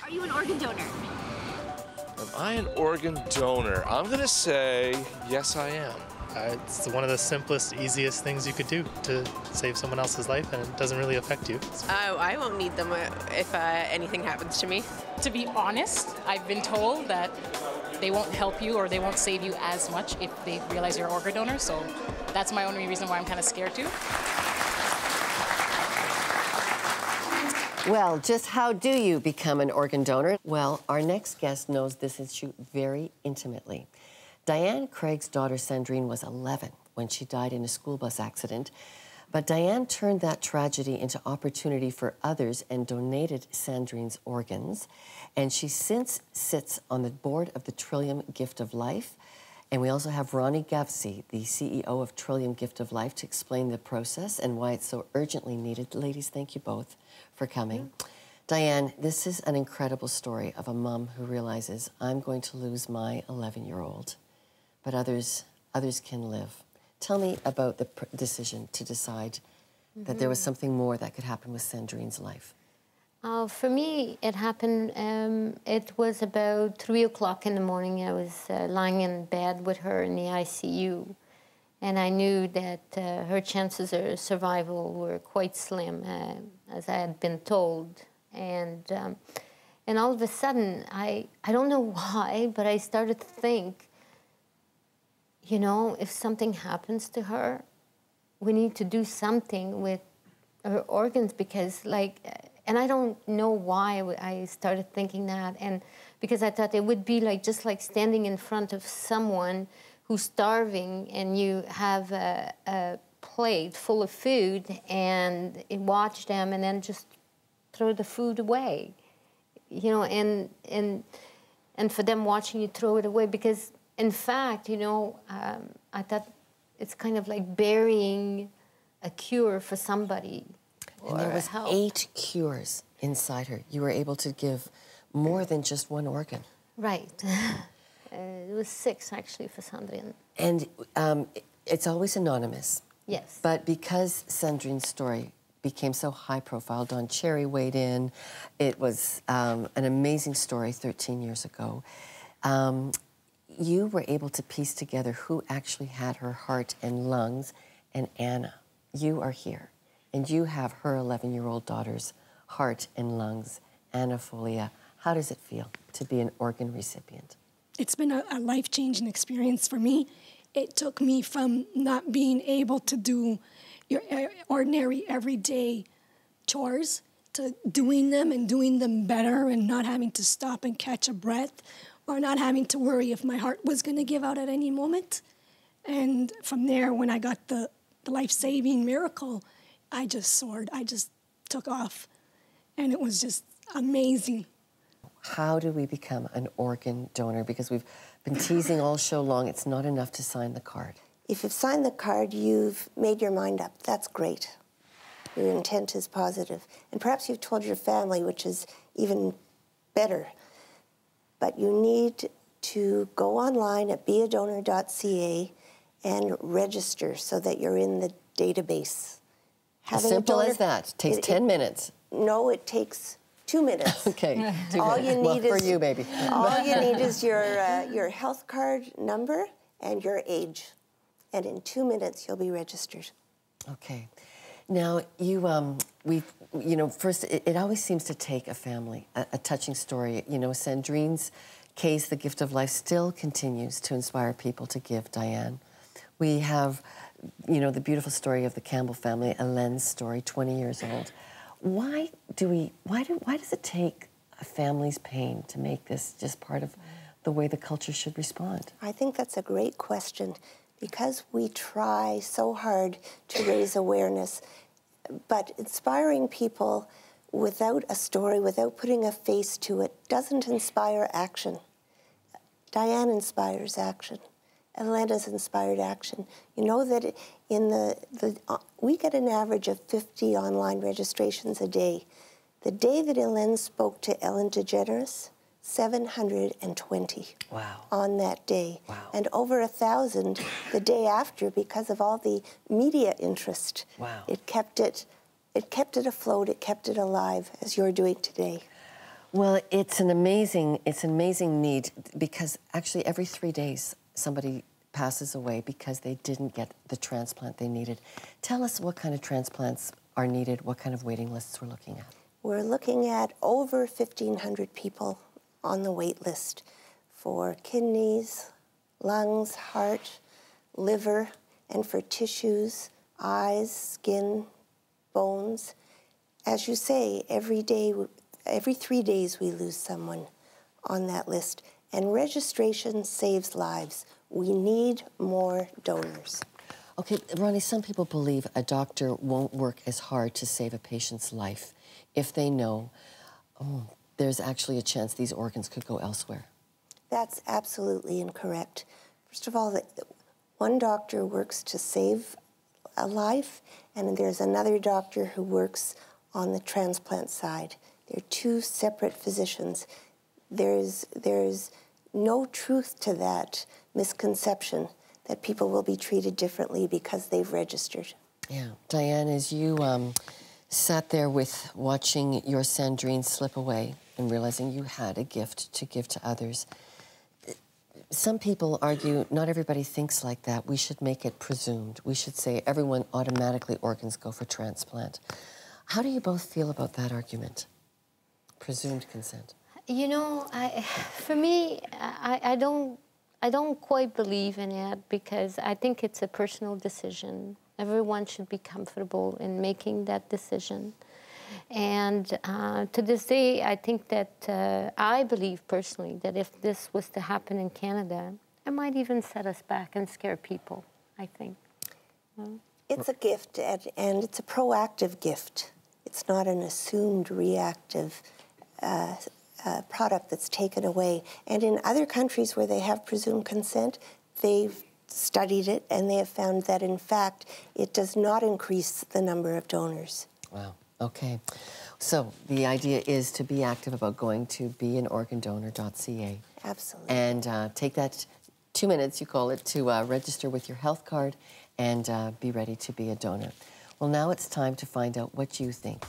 Are you an organ donor? Am I an organ donor? I'm going to say yes, I am. It's one of the simplest, easiest things you could do to save someone else's life, and it doesn't really affect you. I won't need them if anything happens to me. To be honest, I've been told that they won't help you or they won't save you as much if they realize you're an organ donor, so that's my only reason why I'm kind of scared too. Well, just how do you become an organ donor? Well, our next guest knows this issue very intimately. Diane Craig's daughter Sandrine was 11 when she died in a school bus accident, but Diane turned that tragedy into opportunity for others and donated Sandrine's organs. And she since sits on the board of the Trillium Gift of Life. And we also have Ronnie Gavsey, the CEO of Trillium Gift of Life, to explain the process and why it's so urgently needed. Ladies, thank you both for coming. Diane, this is an incredible story of a mom who realizes, I'm going to lose my 11-year-old, but others can live. Tell me about the decision to decide that there was something more that could happen with Sandrine's life. For me, it happened, it was about 3 o'clock in the morning. I was lying in bed with her in the ICU, and I knew that her chances of survival were quite slim, as I had been told. And all of a sudden, I don't know why, but I started to think, you know, if something happens to her, we need to do something with her organs, because, like, and I don't know why I started thinking that, and because I thought it would be like just like standing in front of someone who's starving, and you have a plate full of food, and watch them, and then just throw the food away, you know, and for them watching you throw it away, because in fact, you know, I thought it's kind of like burying a cure for somebody. And there was 8 cures inside her. You were able to give more than just one organ. Right. It was 6, actually, for Sandrine. And it's always anonymous. Yes. But because Sandrine's story became so high profile, Don Cherry weighed in. It was an amazing story 13 years ago. You were able to piece together who actually had her heart and lungs, and Anna, you are here. And you have her 11-year-old daughter's heart and lungs, Anna Folia. How does it feel to be an organ recipient? It's been a life-changing experience for me. It took me from not being able to do your ordinary, everyday chores to doing them and doing them better, and not having to stop and catch a breath, or not having to worry if my heart was going to give out at any moment. And from there, when I got the life-saving miracle, I just soared. I just took off, and it was just amazing. How do we become an organ donor? Because we've been teasing all show long, it's not enough to sign the card. If you've signed the card, you've made your mind up. That's great. Your intent is positive. And perhaps you've told your family, which is even better. But you need to go online at BeADonor.ca and register so that you're in the database. As simple as that. It takes 10 minutes. No, it takes 2 minutes. Okay. All you need is for you, baby. All you need is your health card number and your age, and in 2 minutes you'll be registered. Okay. Now first it always seems to take a family, a touching story. You know, Sandrine's case, the gift of life, still continues to inspire people to give. Diane, we have, you know, the beautiful story of the Campbell family, Elaine's story, 20 years old. Why does it take a family's pain to make this just part of the way the culture should respond? I think that's a great question, because we try so hard to raise awareness, but inspiring people without a story, without putting a face to it, doesn't inspire action. Diane inspires action. Elena's inspired action. You know that we get an average of 50 online registrations a day. The day that Elaine spoke to Ellen DeGeneres, 720 on that day. Wow. And over 1,000 the day after, because of all the media interest. Wow. It kept it afloat, it kept it alive, as you're doing today. Well, it's an amazing need, because actually every 3 days somebody passes away because they didn't get the transplant they needed. Tell us what kind of transplants are needed, what kind of waiting lists we're looking at. We're looking at over 1,500 people on the wait list for kidneys, lungs, heart, liver, and for tissues, eyes, skin, bones. As you say, every 3 days we lose someone on that list, and registration saves lives. We need more donors. Okay, Ronnie, some people believe a doctor won't work as hard to save a patient's life if they know, there's actually a chance these organs could go elsewhere. That's absolutely incorrect. First of all, one doctor works to save a life, and there's another doctor who works on the transplant side. They're two separate physicians. There's no truth to that misconception that people will be treated differently because they've registered. Yeah. Diane, as you sat there watching your Sandrine slip away and realizing you had a gift to give to others, some people argue not everybody thinks like that. We should make it presumed. We should say everyone automatically organs go for transplant. How do you both feel about that argument? Presumed consent. You know, for me, I don't quite believe in it, because I think it's a personal decision. Everyone should be comfortable in making that decision. And to this day, I think that I believe personally that if this was to happen in Canada, it might even set us back and scare people, I think. It's a gift, and it's a proactive gift. It's not an assumed reactive product that's taken away. And in other countries where they have presumed consent, they've studied it, and they have found that, in fact, it does not increase the number of donors. Wow. Okay. So the idea is to be active about going to BeADonor.ca. Absolutely. And take that 2 minutes, you call it, to register with your health card and be ready to be a donor. Well, now it's time to find out what you think.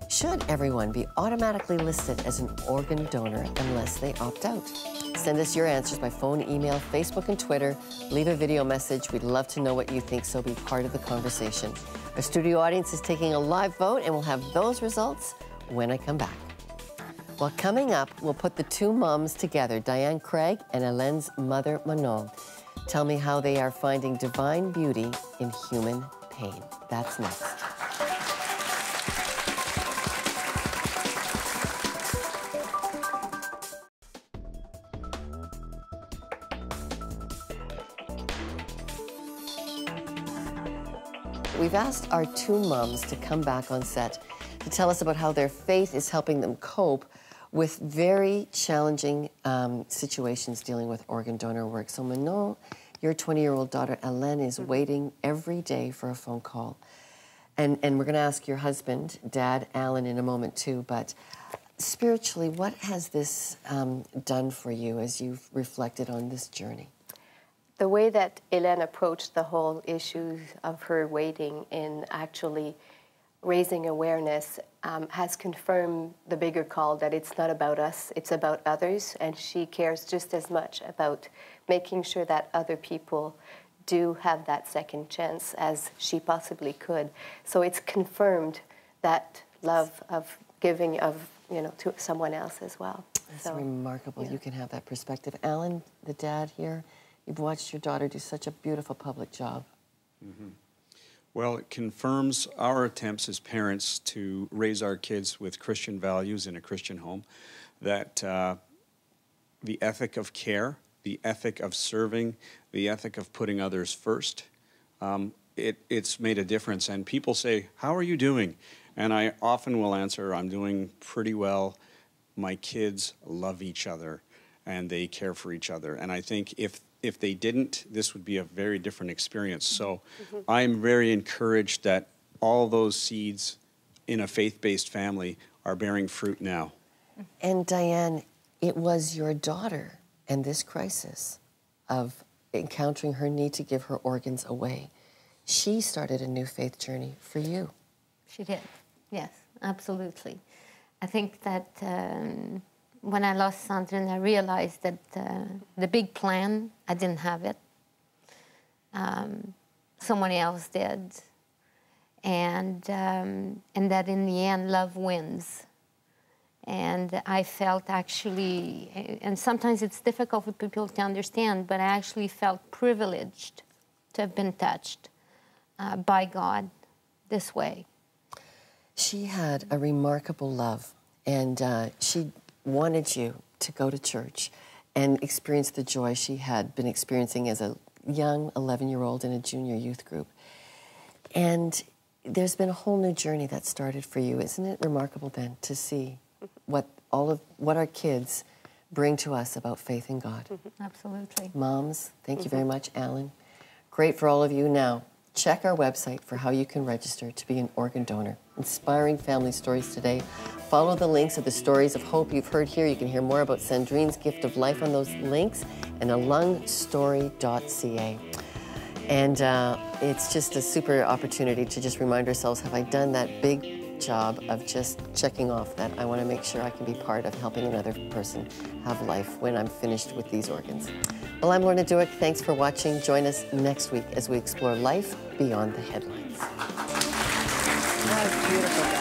Should everyone be automatically listed as an organ donor unless they opt out? Send us your answers by phone, email, Facebook, and Twitter. Leave a video message. We'd love to know what you think, so be part of the conversation. Our studio audience is taking a live vote, and we'll have those results when I come back. Well, coming up, we'll put the two moms together, Diane Craig and Hélène's mother, Manon. Tell me how they are finding divine beauty in human pain. That's next. We've asked our two moms to come back on set to tell us about how their faith is helping them cope with very challenging situations dealing with organ donor work. So Manon, your 20-year-old daughter, Hélène, is waiting every day for a phone call. And we're going to ask your husband, Dad, Alan, in a moment too, but spiritually, what has this done for you as you've reflected on this journey? The way that Hélène approached the whole issue of her waiting in actually raising awareness has confirmed the bigger call that it's not about us, it's about others, and she cares just as much about making sure that other people do have that second chance as she possibly could. So it's confirmed that love of giving of, to someone else as well. That's remarkable. Yeah. You can have that perspective. Alan, the dad here, you've watched your daughter do such a beautiful public job. Mm-hmm. Well, it confirms our attempts as parents to raise our kids with Christian values in a Christian home, that the ethic of care, the ethic of serving, the ethic of putting others first, it's made a difference. And people say, how are you doing? And I often will answer, I'm doing pretty well. My kids love each other, and they care for each other. And I think if they didn't, this would be a very different experience. So I'm very encouraged that all those seeds in a faith-based family are bearing fruit now. And Diane, it was your daughter and this crisis of encountering her need to give her organs away. She started a new faith journey for you. She did, yes, absolutely. I think that when I lost Sandrine, I realized that the big plan, I didn't have it. Someone else did. And that in the end, love wins. And I felt actually, and sometimes it's difficult for people to understand, but I actually felt privileged to have been touched by God this way. She had a remarkable love, and she wanted you to go to church and experience the joy she had been experiencing as a young 11-year-old in a junior youth group. And there's been a whole new journey that started for you. Isn't it remarkable then to see what our kids bring to us about faith in God? Absolutely. Moms, thank you very much. Alan, great for all of you. Now, check our website for how you can register to be an organ donor. Inspiring family stories today. Follow the links of the stories of hope you've heard here. You can hear more about Sandrine's gift of life on those links and lungstory.ca. And it's just a super opportunity to just remind ourselves, have I done that big job of just checking off that I want to make sure I can be part of helping another person have life when I'm finished with these organs. Well, I'm Lorna Duick. Thanks for watching. Join us next week as we explore life beyond the headlines. That was beautiful.